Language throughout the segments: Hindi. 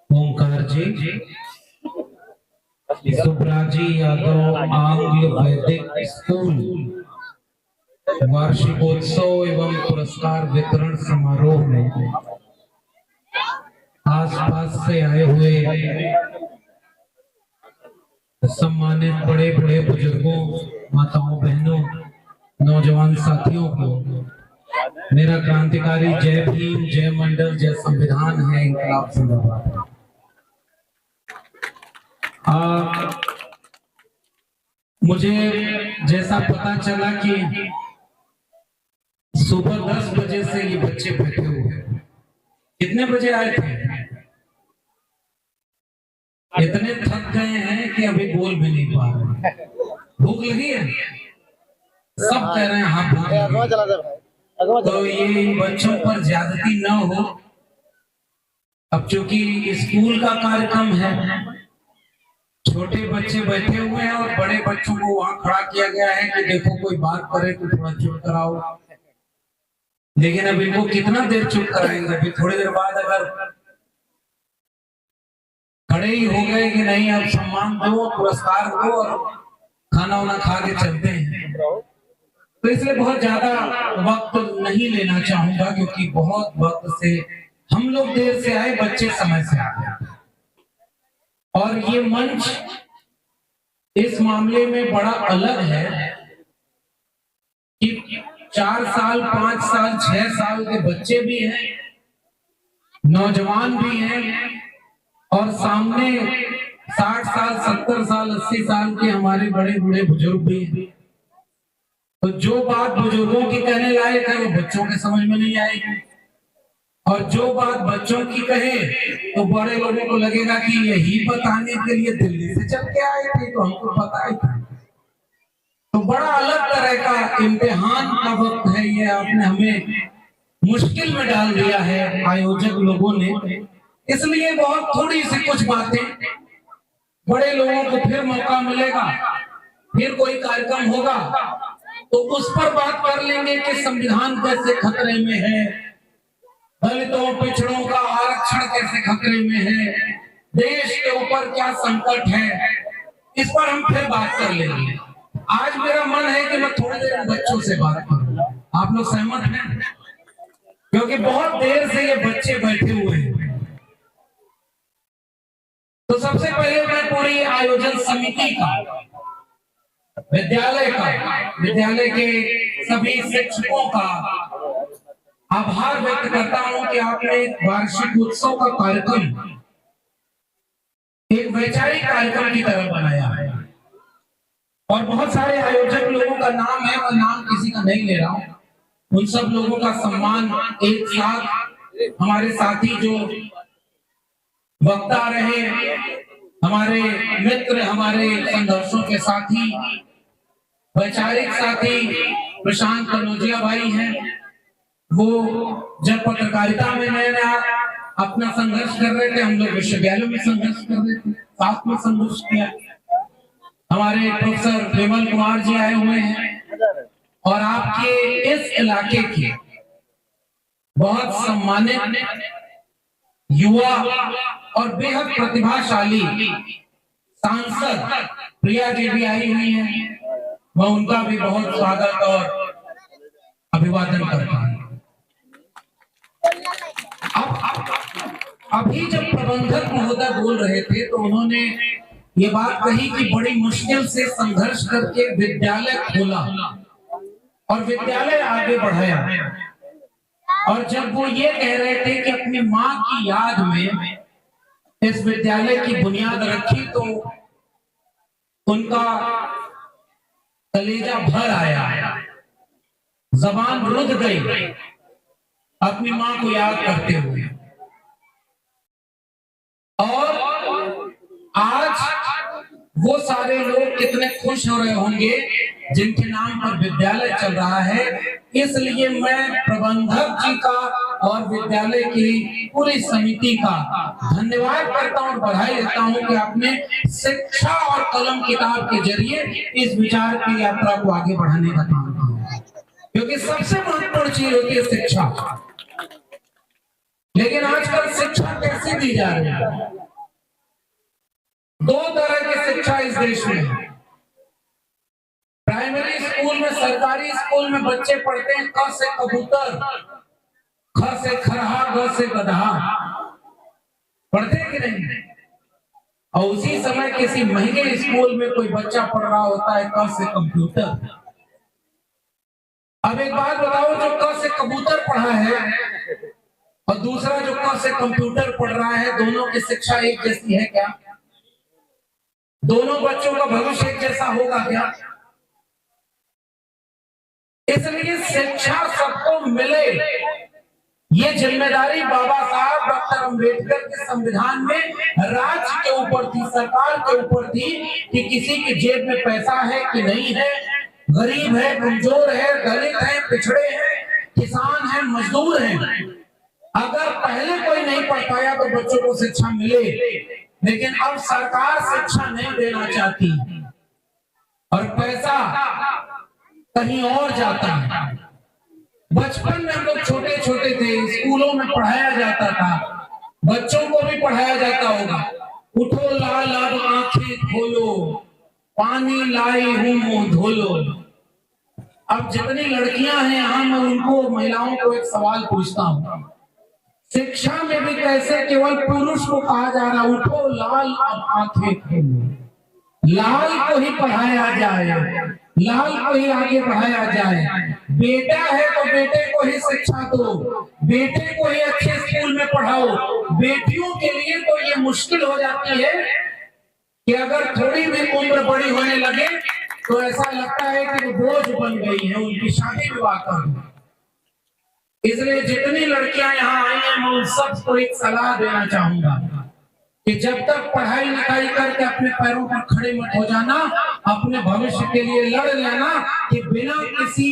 ओंकार जी, सुब्राजी यादव आंग्ल वैदिक स्कूल वार्षिकोत्सव एवं पुरस्कार वितरण समारोह में आसपास से आए हुए सम्मानित बड़े बड़े बुजुर्गों, माताओं, बहनों, नौजवान साथियों को मेरा क्रांतिकारी जय भीम, जय मंडल, जय संविधान है, इंकलाब जिंदाबाद। मुझे जैसा पता चला कि सुबह 10 बजे से ये बच्चे बैठे हुए हैं। कितने बजे आए थे? इतने थक गए हैं कि अभी बोल भी नहीं पा रहे। भूख लगी है? सब कह रहे हैं हाँ भूख लगी। तो ये इन बच्चों पर ज्यादती न हो। अब चूंकि स्कूल का कार्यक्रम है, छोटे बच्चे बैठे हुए हैं और बड़े बच्चों को वहां खड़ा किया गया है कि देखो कोई बात करे तो थोड़ा चुप कराओ। लेकिन अब इनको कितना देर चुप कराएंगे? अभी थोड़ी देर बाद अगर खड़े ही हो गए कि नहीं अब सम्मान दो, पुरस्कार दो और खाना वाना खा के चलते हैं, तो इसलिए बहुत ज्यादा वक्त नहीं लेना चाहूंगा, क्योंकि बहुत वक्त से हम लोग देर से आए, बच्चे समय से आ गए। और ये मंच इस मामले में बड़ा अलग है कि 4 साल, 5 साल, 6 साल के बच्चे भी हैं, नौजवान भी हैं और सामने 60 साल, 70 साल, 80 साल के हमारे बड़े बूढ़े बुजुर्ग भी हैं। तो जो बात बुजुर्गों की कहने लायक है वो बच्चों के समझ में नहीं आएगी, और जो बात बच्चों की कहे तो बड़े लोगों को लगेगा कि यही बताने के लिए दिल्ली से चल के आए थे, तो हमको पता ही था। तो बड़ा अलग तरह का इम्तिहान का वक्त है ये, आपने हमें मुश्किल में डाल दिया है आयोजक लोगों ने। इसलिए बहुत थोड़ी सी कुछ बातें, बड़े लोगों को फिर मौका मिलेगा, फिर कोई कार्यक्रम होगा तो उस पर बात कर लेंगे कि संविधान कैसे खतरे में है, दलितों पिछड़ों का आरक्षण कैसे खतरे में है, देश के ऊपर क्या संकट है, इस पर हम फिर बात कर लेंगे। आज मेरा मन है कि मैं थोड़ी देर बच्चों से बात करूं। आप लोग सहमत हैं? क्योंकि बहुत देर से ये बच्चे बैठे हुए हैं। तो सबसे पहले मैं पूरी आयोजन समिति का, विद्यालय के सभी शिक्षकों का आभार व्यक्त करता हूं कि आपने वार्षिक उत्सव का कार्यक्रम एक वैचारिक कार्यक्रम की तरह बनाया है। और बहुत सारे आयोजक लोगों का नाम है, मैं नाम किसी का नहीं ले रहा हूं। उन सब लोगों का सम्मान एक साथ, हमारे साथी जो वक्ता रहे, हमारे मित्र, हमारे संघर्षों के साथी, वैचारिक साथी प्रशांत कनौजिया भाई हैं। वो जब पत्रकारिता में नया नया अपना संघर्ष कर रहे थे, हम लोग विश्वविद्यालय में संघर्ष कर रहे थे, साथ में संघर्ष किया। हमारे प्रोफेसर विमल कुमार जी आए हुए हैं और आपके इस इलाके के बहुत सम्मानित युवा और बेहद प्रतिभाशाली सांसद प्रिया जी भी आई हुई हैं। मैं उनका भी बहुत स्वागत और अभिवादन करता हूं। अभी जब प्रबंधक महोदय बोल रहे थे तो उन्होंने ये बात कही कि बड़ी मुश्किल से संघर्ष करके विद्यालय खोला और विद्यालय आगे बढ़ाया। और जब वो ये कह रहे थे कि अपनी माँ की याद में इस विद्यालय की बुनियाद रखी, तो उनका कलेजा भर आया, जबान रुध गई अपनी माँ को याद करते हुए। और आज वो सारे लोग कितने खुश हो रहे होंगे जिनके नाम पर विद्यालय चल रहा है। इसलिए मैं प्रबंधक जी का और विद्यालय की पूरी समिति का धन्यवाद करता हूं और बधाई देता हूं कि आपने शिक्षा और कलम किताब के जरिए इस विचार की यात्रा को आगे बढ़ाने का काम किया, क्योंकि सबसे महत्वपूर्ण चीज होती है शिक्षा। लेकिन आजकल शिक्षा कैसी दी जा रही है? दो तरह की शिक्षा इस देश में है। प्राइमरी स्कूल में, सरकारी स्कूल में बच्चे पढ़ते हैं क से कबूतर, ख से खरहा, ग से गधा, पढ़ते हैं कि नहीं? और उसी समय किसी महंगे स्कूल में कोई बच्चा पढ़ रहा होता है क से कंप्यूटर। अब एक बात बताओ, जो क से कबूतर पढ़ा है और दूसरा जो क से कंप्यूटर पढ़ रहा है, दोनों की शिक्षा एक जैसी है क्या? दोनों बच्चों का भविष्य एक जैसा होगा क्या? इसलिए शिक्षा सबको मिले, ये जिम्मेदारी बाबा साहब डॉक्टर अंबेडकर के संविधान में राज्य के ऊपर थी, सरकार के ऊपर थी कि किसी की जेब में पैसा है कि नहीं है, गरीब है, कमजोर है, दलित है, पिछड़े हैं, किसान है, मजदूर है। अगर पहले कोई नहीं पढ़ पाया तो बच्चों को शिक्षा मिले, लेकिन अब सरकार शिक्षा नहीं देना चाहती और पैसा कहीं और जाता है। बचपन में हम लोग छोटे छोटे थे, स्कूलों में पढ़ाया जाता था, बच्चों को भी पढ़ाया जाता होगा, उठो लाल अब आंखें खोलो, पानी लाई हूं मुंह धोलो। अब जितनी लड़कियां हैं यहाँ, मैं उनको, महिलाओं को एक सवाल पूछता हूँ, शिक्षा में भी कैसे केवल पुरुष को कहा जा रहा, उठो लाल अब आंखें खोलो, लाल को ही पढ़ाया जाए, लाल को ही आगे बढ़ाया जाए। बेटा है तो बेटे को ही शिक्षा दो, बेटे को ही अच्छे स्कूल में पढ़ाओ। बेटियों के लिए तो ये मुश्किल हो जाती है कि अगर थोड़ी भी उम्र बड़ी होने लगे तो ऐसा लगता है कि वो बोझ बन गई है, उनकी शादी विवाह कर दो। इसलिए जितनी लड़कियां यहाँ आई हैं, मैं उन सबको एक सलाह देना चाहूंगा कि जब तक पढ़ाई लिखाई करके अपने पैरों पर खड़े मत हो जाना, अपने भविष्य के लिए लड़ लेना कि बिना किसी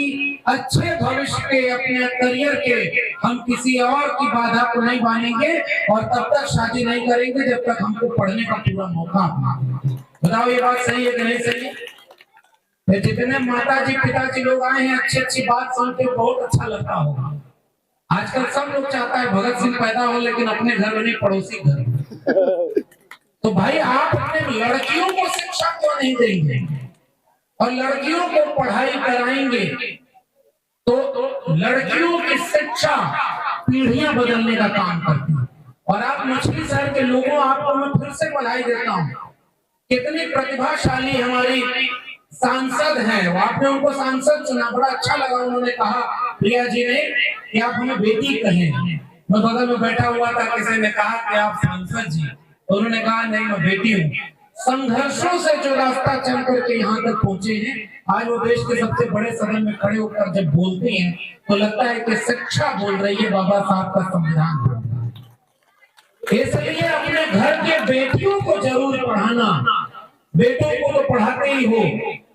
अच्छे भविष्य के, अपने करियर के, हम किसी और की बाधा को नहीं मानेंगे और तब तक शादी नहीं करेंगे जब तक हमको पढ़ने का पूरा मौका। बताओ ये बात सही है कि नहीं सही है? जितने माताजी पिताजी लोग आए हैं, अच्छी अच्छी बात सुन के बहुत अच्छा लगता होगा। आजकल सब लोग चाहता है भगत सिंह पैदा हो, लेकिन अपने घर में नहीं, पड़ोसी घर में। तो भाई आप अपने लड़कियों को शिक्षा क्यों नहीं देंगे और लड़कियों को पढ़ाई कराएंगे? तो लड़कियों की शिक्षा पीढ़ियां बदलने का काम करती है। और आप मछली शहर के लोगों, आपको मैं फिर से बधाई देता हूँ, कितनी प्रतिभाशाली हमारी सांसद हैं। आपने उनको सांसद चुना, बड़ा अच्छा लगा। उन्होंने कहा, प्रिया जी ने, कि आप हमें बेटी कहें। मैं बगल में बैठा हुआ था, किसी ने कहा कि आप सांसद जी, तो उन्होंने कहा नहीं, मैं बेटी हूँ। संघर्षों से जो रास्ता चल करके यहाँ तक पहुंचे हैं, आज वो देश के सबसे बड़े सदन में खड़े होकर जब बोलते हैं तो लगता है कि शिक्षा बोल रही है, बाबा साहब का संविधान। इसलिए अपने घर के बेटियों को जरूर पढ़ाना, बेटों को तो पढ़ाते ही हो,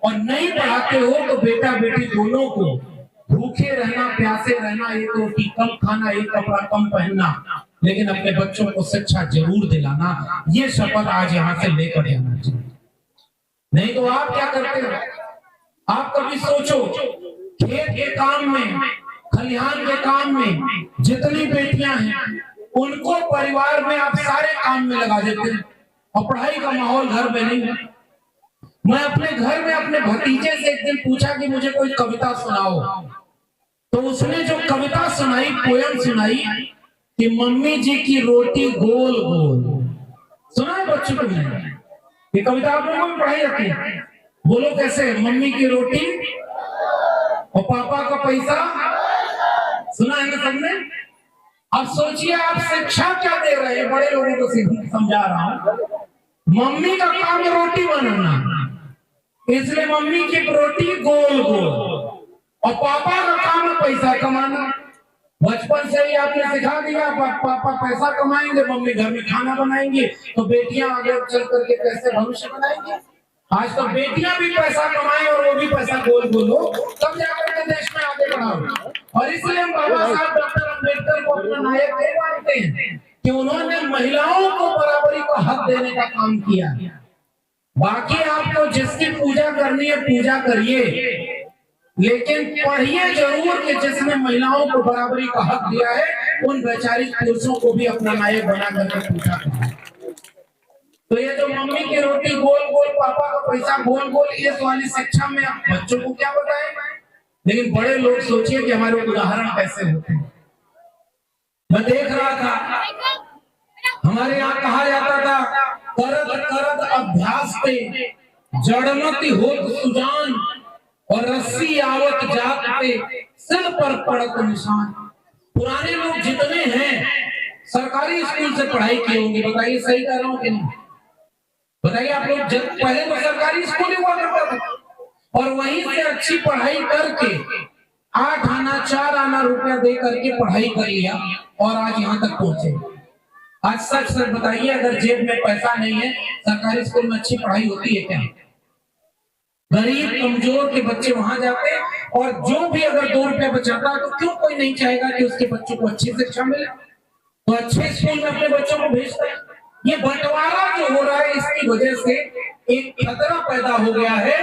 और नहीं पढ़ाते हो तो बेटा बेटी दोनों को भूखे रहना, प्यासे रहना, एक रोटी कम खाना, एक कपड़ा कम पहनना, लेकिन अपने बच्चों को शिक्षा जरूर दिलाना। ये शपथ आज यहाँ से लेकर जाना चाहिए। नहीं तो आप क्या करते हो? आप कभी सोचो, खेत के काम में, खलिहान के काम में जितनी बेटियां हैं, उनको परिवार में आप सारे काम में लगा देते हैं और पढ़ाई का माहौल घर में नहीं है। मैं अपने घर में अपने भतीजे से एक दिन पूछा कि मुझे कोई कविता सुनाओ, तो उसने जो कविता सुनाई, पोयम सुनाई कि मम्मी जी की रोटी गोल गोल। सुना है बच्चों को? ये कविता आप लोगों में पढ़ाई जाती है? बोलो कैसे? मम्मी की रोटी और पापा का पैसा। सुना है ना सबने? अब सोचिए आप शिक्षा क्या दे रहे हैं? बड़े लोगों को समझा रहा हूं, मम्मी का काम रोटी बनाना, इसलिए मम्मी की रोटी गोल गोल, और पापा का काम है पैसा कमाना। बचपन से ही आपने सिखा दिया, पापा पैसा कमाएंगे, मम्मी घर में खाना बनाएंगे, तो बेटियां आगे चल करके कैसे भविष्य बनाएंगे? आज तो बेटियां भी पैसा कमाएं और वो भी पैसा गोल गोल हो, तब जाकर के देश में आगे बढ़ाओ। और इसलिए हम बाबा साहब डॉक्टर अंबेडकर को अपना नायक नहीं मानते हैं कि उन्होंने महिलाओं को बराबरी का हक देने का काम किया। बाकी आपको जिसकी पूजा करनी है पूजा करिए, लेकिन पढ़िए जरूर कि जिसने महिलाओं को बराबरी का हक दिया है उन वैचारिक पुरुषों को भी अपना नायक बना करके पूछा। तो ये जो मम्मी की रोटी गोल गोल, पापा का पैसा गोल गोल, इस वाली शिक्षा में आप बच्चों को क्या बताएं? लेकिन बड़े लोग सोचिए कि हमारे उदाहरण कैसे होते हैं। मैं देख रहा था हमारे यहाँ कहा जाता था, करत करत अभ्यास पे जड़मति होत सुजान, और रस्सी आवत जात पे सिर पर पड़त निशान। पुराने लोग जितने हैं सरकारी स्कूल से पढ़ाई किए होंगे, बताइए सही कह रहा हूँ कि नहीं? बताइए आप लोग। जब पहले तो सरकारी स्कूल हुआ करता था और वहीं से अच्छी पढ़ाई करके 8 आना 4 आना रुपया दे करके पढ़ाई कर लिया और आज यहाँ तक पहुंचे। आज सच सच बताइए, अगर जेब में पैसा नहीं है सरकारी स्कूल में अच्छी पढ़ाई होती है क्या? गरीब कमजोर के बच्चे वहां जाते हैं और जो भी अगर 2 रुपया बचाता है तो क्यों कोई नहीं चाहेगा कि उसके बच्चों को अच्छी शिक्षा मिले, तो अच्छे स्कूल में अपने बच्चों को भेजता है। ये बंटवारा जो हो रहा है इसकी वजह से एक खतरा पैदा हो गया है।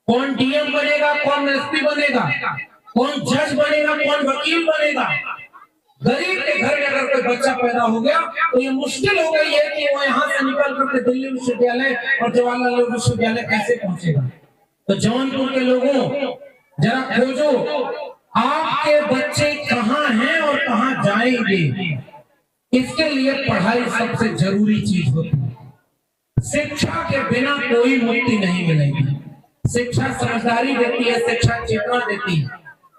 कौन डीएम बनेगा, कौन एसपी बनेगा, कौन जज बनेगा, कौन वकील बनेगा। गरीब के घर में अगर कोई बच्चा पैदा हो गया तो ये मुश्किल हो गई है कि वो यहाँ से निकल करके दिल्ली विश्वविद्यालय और जवाहरलाल नेहरू विश्वविद्यालय कैसे पहुंचेगा। तो जौनपुर के लोगों जरा खोजो आपके बच्चे कहाँ हैं और कहाँ जाएंगे। इसके लिए पढ़ाई सबसे जरूरी चीज होती है। शिक्षा के बिना कोई मुक्ति नहीं मिलेगी। शिक्षा समझदारी देती है, शिक्षा चेतना देती है।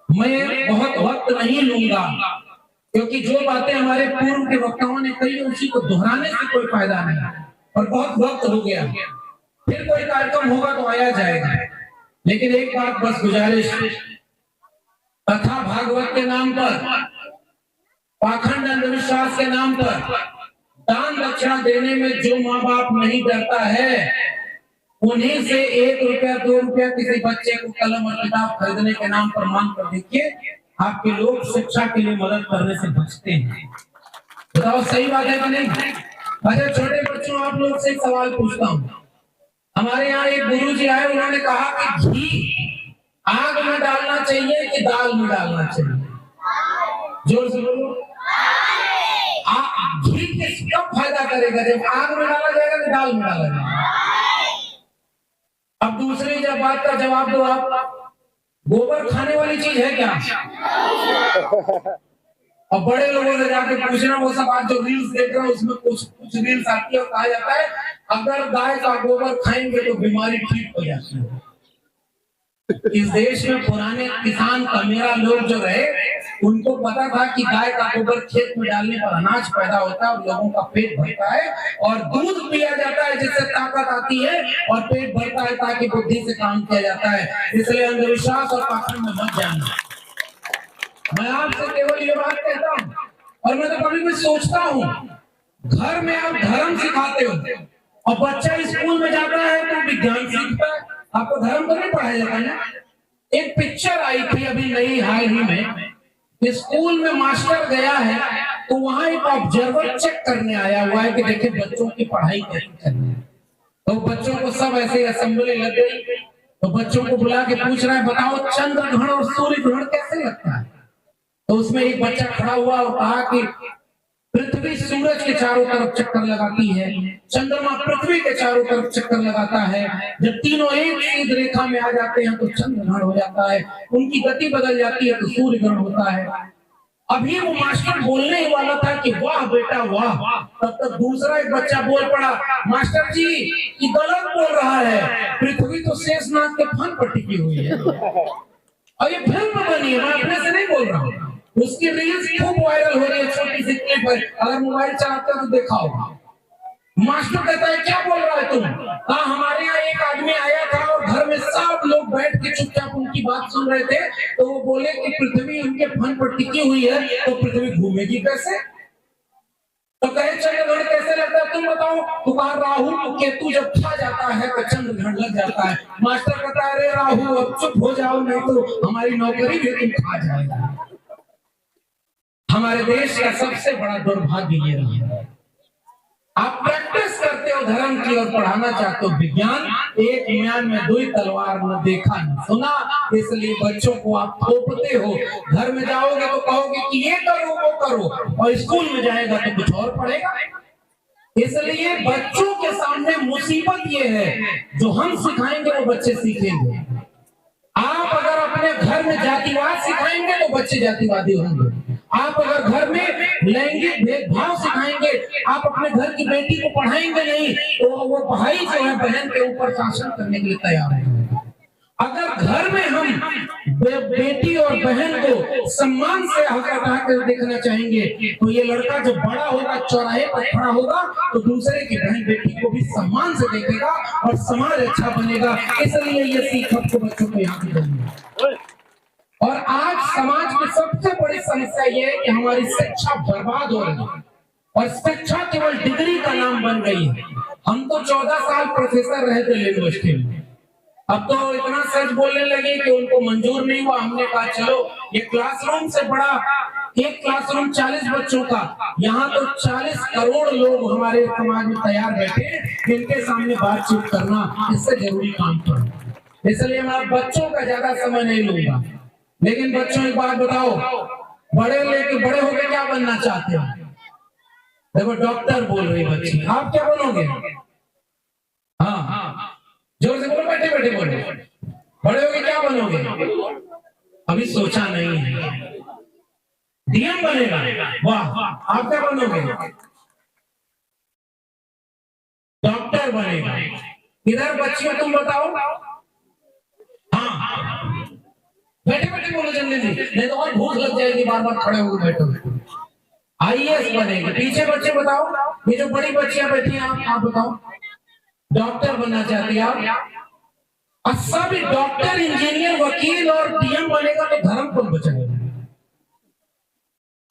मैं बहुत वक्त नहीं लूंगा क्योंकि जो बातें हमारे पूर्व के वक्ताओं ने कही उसी को दोहराने से कोई फायदा नहीं और बहुत वक्त हो गया। फिर कोई कार्यक्रम होगा तो आया जाएगा। लेकिन एक बात बस गुजारिश, कथा भागवत के नाम पर, पाखंड अंधविश्वास के नाम पर दान दक्षिणा देने में जो माँ बाप नहीं डरता है उन्हीं से 1 रुपया 2 रुपया किसी बच्चे को कलम और किताब खरीदने के नाम पर मांग कर देखिए, आपके लोग शिक्षा के लिए मदद करने से बचते हैं। बताओ सही बात है कि नहीं? अच्छा छोटे बच्चों, आप लोग से एक सवाल पूछता हूँ। हमारे यहाँ एक गुरुजी आए, उन्होंने कहा कि घी आग में डालना चाहिए कि दाल में डालना चाहिए? जोर से बोलो। घी किस कब फायदा करेगा, जब आग में डाला जाएगा कि दाल में डाला जाएगा? अब दूसरी जब बात का जवाब दो आप, गोबर खाने वाली चीज है क्या? अब बड़े लोगों से जाके पूछना, वो सब आज जो रील्स देख रहे हैं उसमें कुछ रील्स आती है और कहा जाता है अगर गाय का गोबर खाएंगे तो बीमारी ठीक हो जाती है। इस देश में पुराने किसान कमेरा लोग जो रहे उनको पता था कि गाय का गोबर खेत में डालने पर अनाज पैदा होता है और लोगों का पेट भरता है और दूध पिया जाता है जिससे ताकत आती है और पेट भरता है ताकि बुद्धि से काम किया जाता है। इसलिए अंधविश्वास और पाखंड में मत जाना। मैं आपसे केवल ये बात कहता हूँ, और मैं तो कभी भी सोचता हूँ, घर में आप धर्म सिखाते हो और बच्चा स्कूल में जाता है तो विज्ञान सीखता है, आपको धर्म तो नहीं पढ़ाया जाता है। एक पिक्चर आई थी अभी नई हाल ही में, स्कूल में मास्टर गया है तो वहां एक ऑब्जर्वर चेक करने आया हुआ है कि देखिए बच्चों की पढ़ाई कैसे करनी है। तो बच्चों को सब ऐसे असेंबली लग गई तो बच्चों को बुला के पूछ रहा है बताओ चंद्र ग्रहण और सूर्य ग्रहण कैसे लगता है? तो उसमें एक बच्चा खड़ा हुआ और कहा कि पृथ्वी सूरज के चारों तरफ चक्कर लगाती है, चंद्रमा पृथ्वी के चारों तरफ चक्कर लगाता है, जब तीनों एक सीधी रेखा में आ जाते हैं तो चंद्र ग्रहण हो जाता है, उनकी गति बदल जाती है तो सूर्य ग्रहण होता है। अभी वो मास्टर बोलने ही वाला था कि वाह बेटा वाह, तब तक दूसरा एक बच्चा बोल पड़ा, मास्टर जी ये गलत बोल रहा है, पृथ्वी तो शेषनाग के फन पर टिकी हुई है। और ये फिल्म बनी है, मैं अपने से नहीं बोल रहा हूँ, उसकी रील्स खूब वायरल हो रही है, छोटी सी क्लिप है, अगर मोबाइल चलाते हो तो देखा होगा। मास्टर कहता है क्या बोल रहा है तुम? हाँ हमारे यहाँ एक आदमी आया था और घर में सब लोग बैठ के चुपचाप उनकी बात सुन रहे थे, तो वो बोले कि पृथ्वी उनके फन पर टिकी हुई है तो पृथ्वी घूमेगी कैसे? तो कहे चंद्र ग्रहण कैसे लगता है तुम बताओ? तो कहा राहु तो केतु जब खा जाता है तो चंद्र ग्रहण लग जाता है। मास्टर कहता है अरे राहु अब चुप हो जाओ नहीं तो हमारी नौकरी भी तुम खा जाएगा। हमारे देश का सबसे बड़ा दुर्भाग्य ये रहा है आप प्रैक्टिस करते हो धर्म की और पढ़ाना चाहते हो विज्ञान। एक म्यान में दुई तलवार न देखा न सुना, इसलिए बच्चों को आप थोपते हो। घर में जाओगे तो कहोगे कि ये करो वो करो, और स्कूल में जाएगा तो कुछ और पढ़ेगा। इसलिए बच्चों के सामने मुसीबत ये है, जो हम सिखाएंगे वो बच्चे सीखेंगे। आप अगर अपने घर में जातिवाद सिखाएंगे तो बच्चे जातिवादी होंगे। आप अगर घर में लैंगिक भेदभाव सिखाएंगे, आप अपने घर की बेटी को पढ़ाएंगे नहीं, तो वो भाई जो है बहन के ऊपर शासन करने के लिए तैयार है। अगर घर में हम बेटी और बहन को सम्मान से हटा कर देखना चाहेंगे, तो ये लड़का जब बड़ा होगा, चौराहे पर खड़ा होगा, तो दूसरे की बहन बेटी को भी सम्मान से देखेगा और समाज अच्छा बनेगा। इसलिए ये सीख आपको बच्चों को यहाँ की देंगे। और आज समाज की सबसे बड़ी समस्या ये है कि हमारी शिक्षा बर्बाद हो रही है, और शिक्षा केवल डिग्री का नाम बन गई है। हम तो 14 साल प्रोफेसर रहे थे यूनिवर्सिटी में, अब तो इतना सच बोलने लगे कि उनको मंजूर नहीं हुआ। हमने कहा चलो, ये क्लासरूम से बड़ा, एक क्लासरूम 40 बच्चों का, यहाँ तो 40 करोड़ लोग हमारे समाज में तैयार बैठे, इनके सामने बातचीत करना इससे जरूरी काम करो। इसलिए मैं बच्चों का ज्यादा समय नहीं लूंगा। लेकिन बच्चों एक बात बताओ, बड़े होके क्या बनना चाहते हो? देखो डॉक्टर बोल रही बच्ची, आप क्या बनोगे? हाँ, जोर से बोलो, बैठे बैठे बोलो। बड़े होके क्या बनोगे? अभी सोचा नहीं है। डीएम बनेगा? वाह, आप क्या बनोगे? डॉक्टर बनेगा। इधर बच्चियों तुम बताओ। हाँ, बैठे बैठे बोलो जल्दी जल्दी, नहीं तो और भूख लग जाएगी, बार बार खड़े होकर बैठो। आईएएस बनेगी। पीछे बच्चे बताओ, ये जो बड़ी बच्चियां बैठी हैं, आप बताओ। डॉक्टर बनना चाहती है आप? अच्छा, भी डॉक्टर, इंजीनियर, वकील और डीएम बनेगा तो धर्म कौन बचाएगा?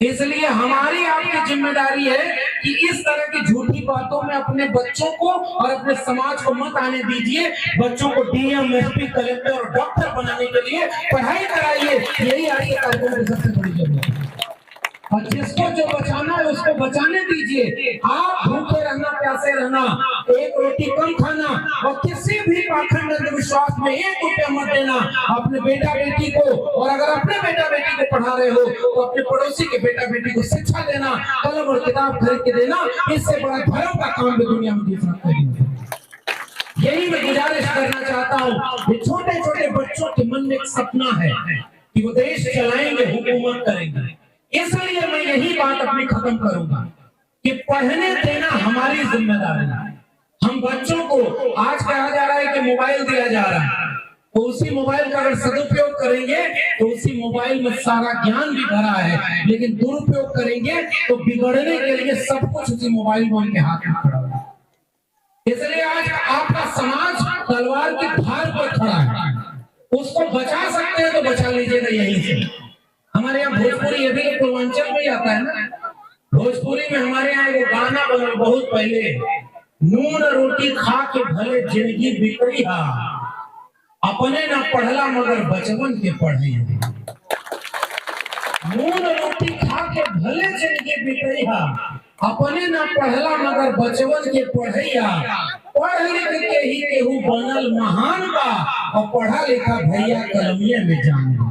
इसलिए हमारी आपकी जिम्मेदारी है कि इस तरह की झूठी बातों में अपने बच्चों को और अपने समाज को मत आने दीजिए। बच्चों को डीएम, एसपी, कलेक्टर और डॉक्टर बनाने के लिए पढ़ाई कराइए। यही आज के कार्यक्रम की सबसे बड़ी जरूरत है। और जिसको जो बचाना है उसको बचाने दीजिए। आप भूखे रहना, प्यासे रहना, एक रोटी कम खाना, और किसी भी पाखंड अंधविश्वास में 1 रुपया मत देना अपने बेटा बेटी को। और अगर अपने बेटा बेटी को पढ़ा रहे हो तो अपने पड़ोसी के बेटा बेटी को शिक्षा देना, कलम और किताब खरीद के देना। इससे बड़ा धर्म का काम भी दुनिया में दूसरा नहीं है। यही मैं गुजारिश करना चाहता हूँ। छोटे छोटे बच्चों के मन में एक सपना है कि वो देश चलाएंगे, हुकूमत करेंगे। इसलिए मैं यही बात अपनी खत्म करूंगा कि पढ़ने देना हमारी जिम्मेदारी है। हम बच्चों को, आज कहा जा रहा है कि मोबाइल दिया जा रहा है, तो उसी मोबाइल का अगर सदुपयोग करेंगे तो उसी मोबाइल में सारा ज्ञान भी भरा है, लेकिन दुरुपयोग करेंगे तो बिगड़ने के लिए सब कुछ उसी मोबाइल में उनके हाथ में खड़ा है। इसलिए आज आपका समाज तलवार की धार पर खड़ा है, उसको बचा सकते हैं तो बचा लीजिएगा यहीं से। हमारे यहाँ भोजपुरी, ये भी पूर्वांचल में ही आता है ना। भोजपुरी में हमारे यहाँ एक गाना बना बहुत पहले, नून रोटी खा के भले जिंदगी बिगड़ी, अपने ना पढ़ला मगर बचपन के पढ़े। नून रोटी खा के भले जिंदगी बिगड़ी, अपने ना पढ़ला मगर बचपन के पढ़ैया। पढ़ लिख के ही केहू बनल महान बा, और पढ़ा लिखा भैया कलमिया में जान बा।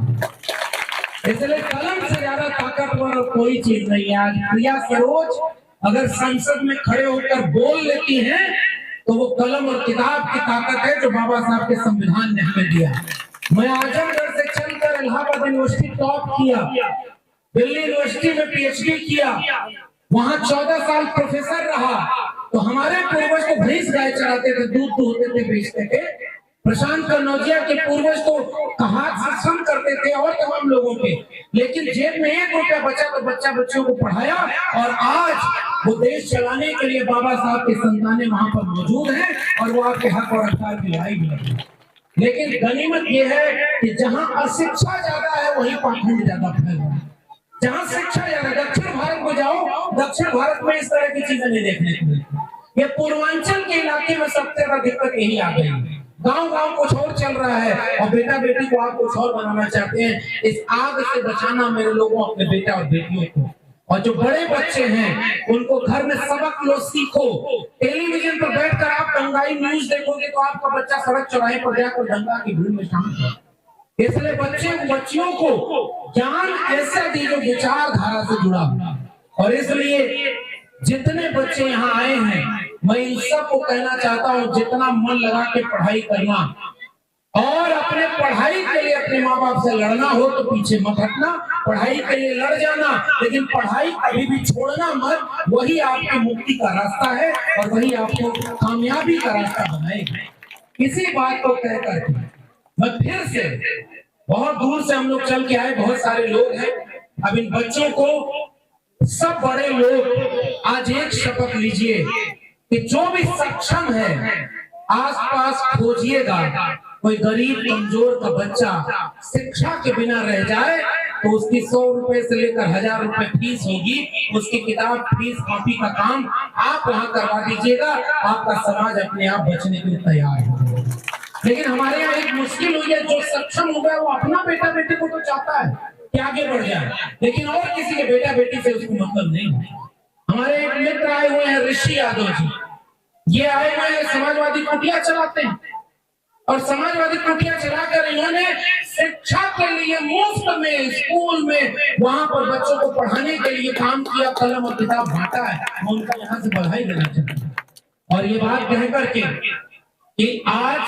इसलिए कलम से ज्यादा ताकतवर कोई चीज नहीं है। आज प्रिया सरोज अगर संसद में खड़े होकर बोल लेती हैं तो वो कलम और किताब की ताकत है जो बाबा साहब के संविधान ने हमें दिया। मैं आजमगढ़ से चलकर इलाहाबाद यूनिवर्सिटी टॉप किया, दिल्ली यूनिवर्सिटी में पीएचडी किया, वहां 14 साल प्रोफेसर रहा। तो हमारे पूर्वज तो भैंस गाय चराते थे, दूध दूहते थे, बेचते थे। प्रशांत कनौजिया के पूर्वज तो हाथ से श्रम करते थे और तमाम लोगों के, लेकिन जेब में 1 रुपया बचा तो बच्चों को पढ़ाया। और आज वो देश चलाने के लिए बाबा साहब के संतानें वहां पर मौजूद हैं और वो आपके हक और अधिकार की लड़ाई भी लड़ रही है। लेकिन गनीमत ये है कि जहां अशिक्षा ज्यादा है वहीं पाखंड ज्यादा फैल रहा है। जहां शिक्षा ज्यादा, दक्षिण भारत में जाओ, दक्षिण भारत में इस तरह की चीजें नहीं देखने को मिलती। ये पूर्वांचल के इलाके में सबसे ज्यादा दिक्कत यही आ गई है। गांव कुछ और चल रहा है और बेटा बेटी को आप कुछ और बनाना चाहते हैं। इस आग से बचाना मेरे लोगों अपने बेटा और बेटियों को। और जो बड़े बच्चे हैं उनको घर में सबक लो, सीखो। टेलीविजन पर बैठकर आप दंगाई न्यूज देखोगे तो आपका बच्चा सड़क चौराहे पर जाकर दंगा की भीड़ में शामिल होगा। इसलिए बच्चियों को ज्ञान ऐसा दी जो विचारधारा से जुड़ा हो। और इसलिए जितने बच्चे यहाँ आए हैं मैं इन सबको कहना चाहता हूँ, जितना मन लगा के पढ़ाई करना और अपने पढ़ाई के लिए अपने माँ बाप से लड़ना हो तो पीछे मत हटना, पढ़ाई के लिए लड़ जाना, लेकिन पढ़ाई कभी भी छोड़ना मत। वही आपकी मुक्ति का रास्ता है और वही आपको कामयाबी का रास्ता बनाएगा। इसी बात को कह करके मैं फिर से, बहुत दूर से हम लोग चल के आए, बहुत सारे लोग हैं। अब इन बच्चों को सब बड़े लोग आज एक शपथ लीजिए कि जो भी सक्षम है आसपास खोजिएगा। कोई गरीब कमजोर का बच्चा शिक्षा के बिना रह जाए तो उसकी 100 रुपए से लेकर 1000 रुपए फीस होगी, उसकी किताब फीस कॉपी का काम आप वहां करवा दीजिएगा। आपका समाज अपने आप बचने के लिए तैयार है। लेकिन हमारे यहाँ एक मुश्किल हुई है, जो सक्षम हो गया वो अपना बेटा बेटी को तो चाहता है कि आगे बढ़ जाए, लेकिन और किसी के बेटा बेटी से उसको मतलब नहीं है। हमारे एक मित्र आए हुए हैं ऋषि यादव जी, ये आए हुए हैं समाजवादी कुटिया चलाते हैं और समाजवादी कुटिया चलाकर इन्होंने शिक्षा के लिए मुफ्त में स्कूल में वहां पर बच्चों को पढ़ाने के लिए काम किया, कलम और किताब बांटा है। मैं उनका यहाँ से बधाई देना चाहता हूँ। और ये बात कह करके कि आज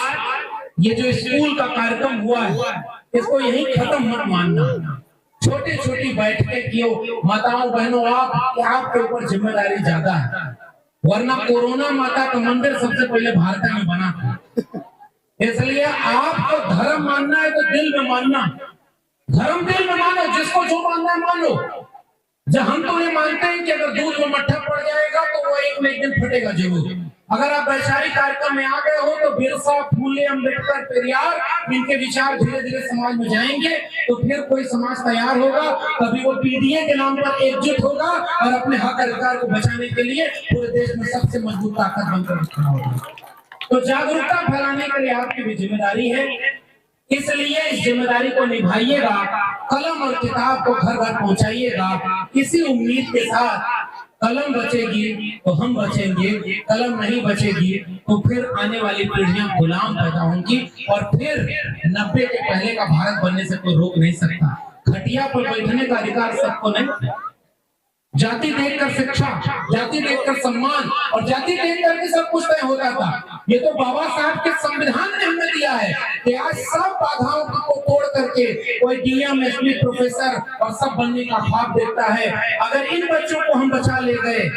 ये जो स्कूल का कार्यक्रम हुआ है इसको यही खत्म मत मानना। छोटी छोटी बैठकें कियो माताओं बहनों, आपके ऊपर जिम्मेदारी ज्यादा है, वरना कोरोना माता का मंदिर सबसे पहले भारत में बना था। इसलिए आपको धर्म मानना है तो दिल में मानना, धर्म दिल में मानो, जिसको जो मानना है मानो। जब हम तो ये मानते हैं कि अगर दूध में मट्ठा पड़ जाएगा तो वो एक न एक दिन फटेगा जरूर। अगर आप वैचारिक कार्यक्रम में आ गए हो तो बिरसा, फूले, अम्बेडकर, पेरियार, इनके विचार धीरे धीरे समाज में जाएंगे तो फिर कोई समाज तैयार होगा। तभी वो पीडीए के नाम पर एकजुट होगा और अपने हक अधिकार को बचाने के लिए पूरे देश में सबसे मजबूत ताकत बनकर खड़ा होगा। तो जागरूकता फैलाने के लिए आपकी भी जिम्मेदारी है, इसलिए इस जिम्मेदारी को निभाइएगा, कलम और किताब को घर घर पहुंचाइएगा। इसी उम्मीद के साथ कलम बचेगी तो हम बचेंगे, कलम नहीं बचेगी तो फिर आने वाली पीढ़ियां गुलाम पैदा होंगी और फिर 90 के पहले का भारत बनने से कोई रोक नहीं सकता। खटिया पर बैठने का अधिकार सबको नहीं, जाति देखकर शिक्षा, जाति देखकर सम्मान और जाति देखकर के सब कुछ तय होता था। ये तो बाबा साहब के संविधान ने हमें दिया है कि आज सब बाधाओं को तोड़ करके कोई डीएम, एसपी, प्रोफेसर और सब बनने का ख्वाब देखता है। अगर इन बच्चों को हम बचा ले गए,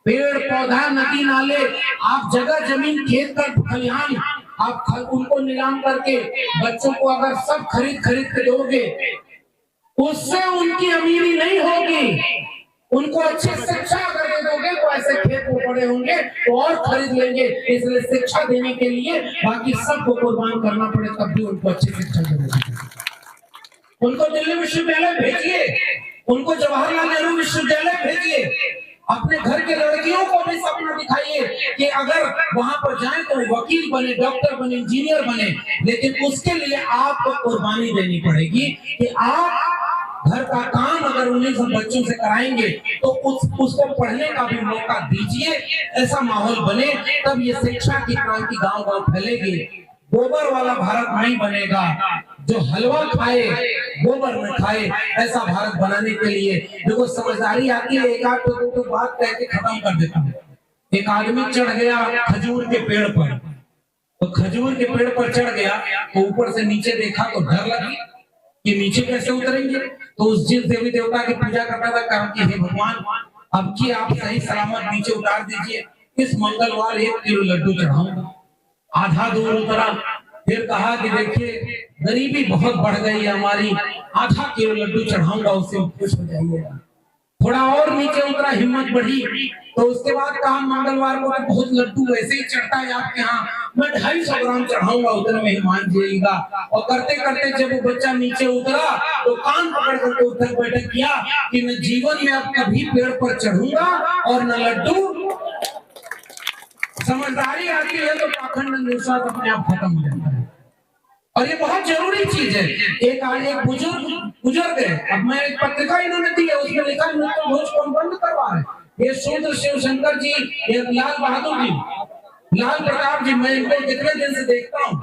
पेड़ पौधा, नदी नाले, आप जगह जमीन, खेत कर खलिहान, आप उनको नीलाम करके बच्चों को अगर सब खरीद के दोगे, उससे उनकी अमीरी नहीं होगी। उनको अच्छी शिक्षा अगर दे दोगे तो ऐसे खेत में पड़े होंगे तो और खरीद लेंगे। इसलिए शिक्षा देने के लिए बाकी सबको कुर्बान करना पड़े तब भी उनको अच्छी शिक्षा देंगे। उनको दिल्ली विश्वविद्यालय भेजिए, उनको जवाहरलाल नेहरू विश्वविद्यालय भेजिए, अपने घर के लड़कियों को भी सपना दिखाइए कि अगर वहां पर जाए तो वकील बने, डॉक्टर बने, इंजीनियर बने। लेकिन उसके लिए आपको कुर्बानी देनी पड़ेगी कि आप घर का काम अगर उन्हीं सब बच्चों से कराएंगे तो उसको पढ़ने का भी मौका दीजिए। ऐसा माहौल बने तब ये शिक्षा की क्रांति गांव गांव फैलेगी। गोबर वाला भारत नहीं बनेगा, जो हलवा खाए गोबर में खाए, ऐसा भारत बनाने के लिए देखो समझदारी आती है। एक आध तो बात कह के खत्म कर देता हूँ। एक आदमी चढ़ गया खजूर के पेड़ पर, तो खजूर के पेड़ पर चढ़ गया तो ऊपर से नीचे देखा तो डर लगी कि नीचे कैसे उतरेंगे। तो उस जिस देवी देवता की पूजा करता था, कहा कि हे भगवान, अब की आप सही सलामत नीचे उतार दीजिए, इस मंगलवार 1 किलो लड्डू चढ़ाऊंगा। आधा दूर उतरा, फिर कहा कि देखिए गरीबी बहुत बढ़ गई है हमारी, आधा किलो लड्डू चढ़ाऊंगा, उससे खुश हो जाइएगा। थोड़ा और नीचे उतरा, हिम्मत बढ़ी, तो उसके बाद कहा मंगलवार को तो बहुत लड्डू वैसे ही चढ़ता है आपके यहाँ, मैं 250 ग्राम चढ़ाऊंगा, उतने में ही मान जाइएगा। और करते करते जब वो बच्चा नीचे उतरा तो कान पकड़ करके उठक बैठक किया कि मैं जीवन में अब कभी पेड़ पर चढ़ूंगा और न लड्डू। समझदारी आती है तो पाखंड अपने आप खत्म हो जाता है। और ये बहुत जरूरी चीज है। एक बुजुर्ग गुजर गए, अब मैं एक पत्रिका इन्होंने दी है, उसमें लिखा है मृत्यु भोज कौन बंद करवा है। ये शूद्र शिवशंकर जी, ये लाल बहादुर जी, लाल प्रताप जी, मैं इनको कितने दिन से देखता हूँ,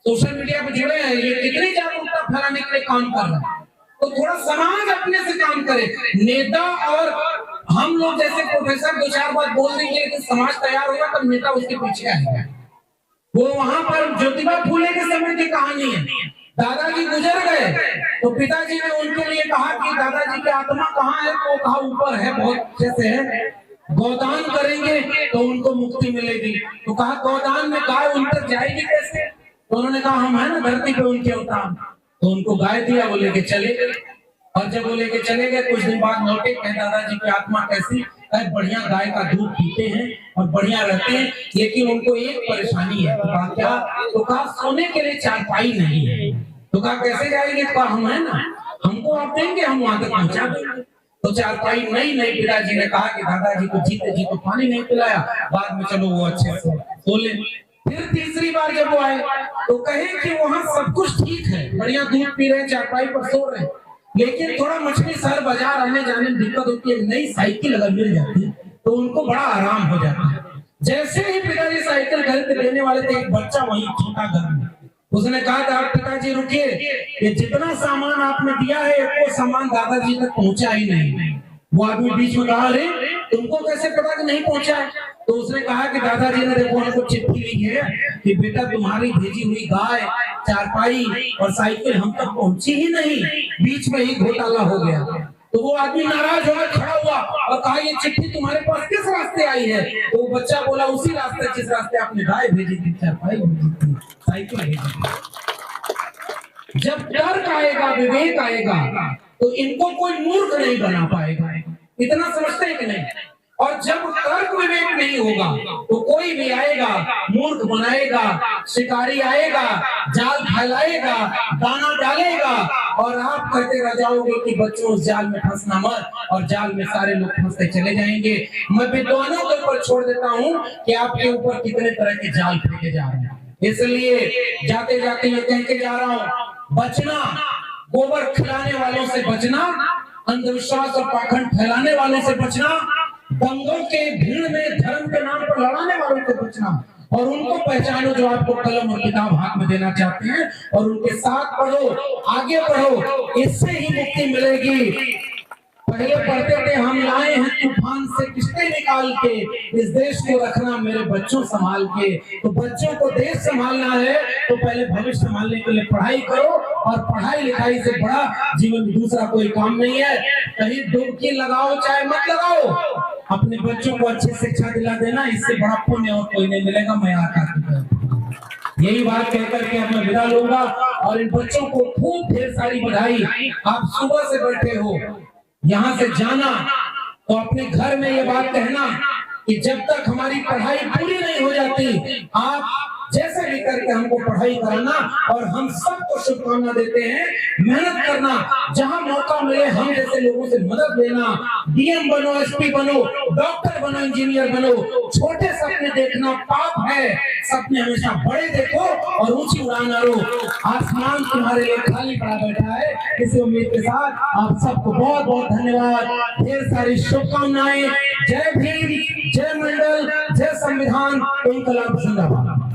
सोशल मीडिया पे जुड़े हैं, ये कितनी जागरूकता फैलाने के लिए काम कर रहे हैं। तो थोड़ा समाज अपने से काम करे। नेता और हम लोग जैसे प्रोफेसर दो चार बात बोल देंगे, लेकिन समाज तैयार होगा तब नेता उसके पीछे आएगा। वो वहां पर ज्योतिबा फूले के समय की कहानी है। दादाजी गुजर गए तो पिताजी ने उनके लिए कहा कि दादाजी की आत्मा कहाँ है, तो कहा ऊपर है, बहुत जैसे है, गोदान करेंगे तो उनको मुक्ति मिलेगी। तो कहा गोदान में गाय उन तक जाएगी कैसे? तो उन्होंने कहा हम है ना धरती पे उनके अवतार। तो उनको गाय दिया, वो लेके चले गए। और जब वो लेके चले गए कुछ दिन बाद लौटे, कहे दादाजी की आत्मा कैसी? बढ़िया, गाय का दूध पीते हैं और बढ़िया रहते हैं, लेकिन उनको एक परेशानी है। तो कहा क्या? तो कहा सोने के लिए चारपाई नहीं है। तो कहा कैसे जाएंगे? तो कहा हम है ना, हमको आप देंगे, हम वहां तक पहुंचा देंगे। तो चारपाई नहीं नहीं, पिताजी ने कहा कि दादाजी को जीते जी को पानी नहीं पिलाया, बाद में चलो वो अच्छे से सो ले। फिर तीसरी बार जब वो आए तो कहे कि वहां सब कुछ ठीक है, बढ़िया दूध पी रहे हैं, चारपाई पर सो रहे हैं, लेकिन थोड़ा मछली शहर बाजार आने जाने में दिक्कत होती है। नई साइकिल अगर मिल जाती है तो उनको बड़ा आराम हो जाता है। जैसे ही पिताजी साइकिल घर पे लेने वाले थे, एक बच्चा वहीं छोटा घर में, उसने कहा था पिताजी रुकिए, ये जितना सामान आपने दिया है वो सामान दादाजी तक पहुंचा ही नहीं। वो आदमी बीच में कहा, अरे तुमको कैसे पता कि नहीं पहुंचा है? तो उसने कहा कि दादाजी ने देखो हमको चिट्ठी ली है कि बेटा तुम्हारी भेजी हुई गाय, चारपाई और साइकिल हम तक पहुंची ही नहीं, बीच में ही घोटाला हो गया। तो वो आदमी नाराज होकर खड़ा हुआ और कहा ये चिट्ठी तुम्हारे पास किस रास्ते आई है? तो वो बच्चा बोला उसी रास्ते जिस रास्ते आपने गाय भेजी थी, चारपाई भेजी थी, साइकिल भेजी थी। जब तर्क आएगा, विवेक आएगा, तो इनको कोई मूर्ख नहीं बना पाएगा। इतना समझते हैं कि नहीं? और जब तर्क विवेक नहीं होगा तो कोई भी आएगा मूर्ख बनाएगा, शिकारी आएगा जाल फैलाएगा, दाना डालेगा, और आप कहते रह जाओगे कि बच्चों उस जाल में फंसना मत, और जाल में सारे लोग फंसते चले जाएंगे। मैं विद्वानों के ऊपर छोड़ देता हूँ कि आपके ऊपर कितने तरह के जाल फेंके जा रहे हैं। इसलिए जाते जाते ये कह के जा रहा हूँ, बचना, गोबर खिलाने वालों से बचना, अंधविश्वास और पाखंड फैलाने वालों से बचना, दंगों के भीड़ में धर्म के नाम पर लड़ाने वालों से बचना, और उनको पहचानो जो आपको कलम और किताब हाथ में देना चाहते हैं, और उनके साथ पढ़ो, आगे बढ़ो, इससे ही मुक्ति मिलेगी। पहले पढ़ते थे हम लाए हैं तूफान से किश्ते निकाल के, इस देश को रखना मेरे बच्चों संभाल के। तो बच्चों को देश संभालना है तो पहले भविष्य संभालने के लिए पढ़ाई करो, और पढ़ाई लिखाई से बड़ा जीवन में दूसरा कोई काम नहीं है। कहीं डुबकी लगाओ चाहे मत लगाओ, अपने बच्चों को अच्छी शिक्षा दिला देना, इससे बड़ा पुण्य और कोई नहीं मिलेगा। मैं यही बात कहकर के अपना विदा लूंगा, और इन बच्चों को खूब ढेर सारी बधाई। आप सुबह से बैठे हो, यहाँ से जाना तो अपने घर में ये बात कहना कि जब तक हमारी पढ़ाई पूरी नहीं हो जाती, आप जैसे भी करके हमको पढ़ाई कराना, और हम सबको शुभकामना देते हैं। मेहनत करना, जहां मौका मिले हम जैसे लोगों से मदद लेना, डीएम बनो, एसपी बनो, डॉक्टर बनो, इंजीनियर बनो। छोटे सपने देखना पाप है, सपने हमेशा बड़े देखो और ऊंची उड़ान मारो। आसमान तुम्हारे लिए खाली पड़ा बैठा है। इसी उम्मीद के साथ आप सबको बहुत बहुत धन्यवाद, ढेर सारी शुभकामनाएं। जय भीम, जय मंडल, जय संविधान, इंकलाब जिंदाबाद।